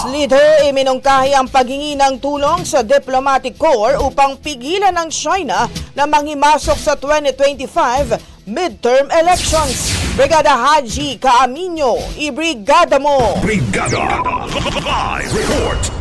leader iminungkahi ang paghingi ng tulong sa diplomatic corps upang pigilan ng China na manghimasok sa 2025 midterm elections. Brigada Haji Caaminio, ibrigada mo! Brigada! Live report!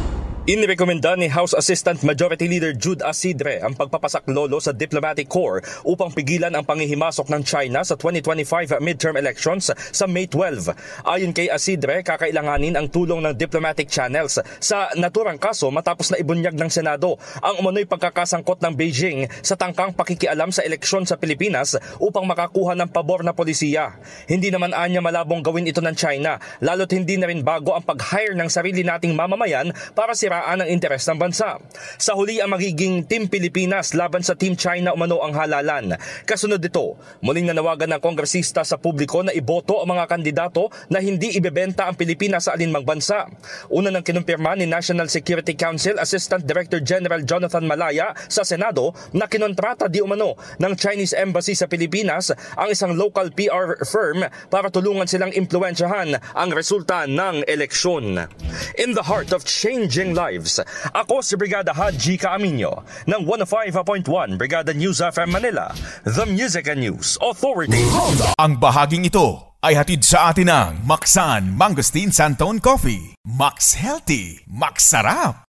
Inirekomenda ni House Assistant Majority Leader Jude Asidre ang pagpapasaklolo sa Diplomatic Corps upang pigilan ang panghihimasok ng China sa 2025 midterm elections sa May 12. Ayon kay Asidre, kakailanganin ang tulong ng diplomatic channels sa naturang kaso matapos na ibunyag ng Senado ang umano'y pagkakasangkot ng Beijing sa tangkang pakikialam sa eleksyon sa Pilipinas upang makakuha ng pabor na polisiya. Hindi naman anya malabong gawin ito ng China, lalo't hindi na rin bago ang pag-hire ng sarili nating mamamayan para siraan ang interes ng bansa. Sa huli ang magiging Team Pilipinas laban sa Team China umano ang halalan. Kasunod dito, muling nanawagan ng kongresista sa publiko na iboto ang mga kandidato na hindi ibebenta ang Pilipinas sa alinmang bansa. Una nang kinumpirma ni National Security Council Assistant Director General Jonathan Malaya sa Senado na kinontrata di umano ng Chinese Embassy sa Pilipinas ang isang local PR firm para tulungan silang impluwensyahan ang resulta ng eleksyon. In the heart of changing lives, ako si Brigada Haji Caaminio ng 105.1 Brigada News FM Manila, The Music and News Authority. Ang bahaging ito ay hatid sa atin ng Maxan Mangosteen Santon Coffee. Max Healthy, Max Sarap.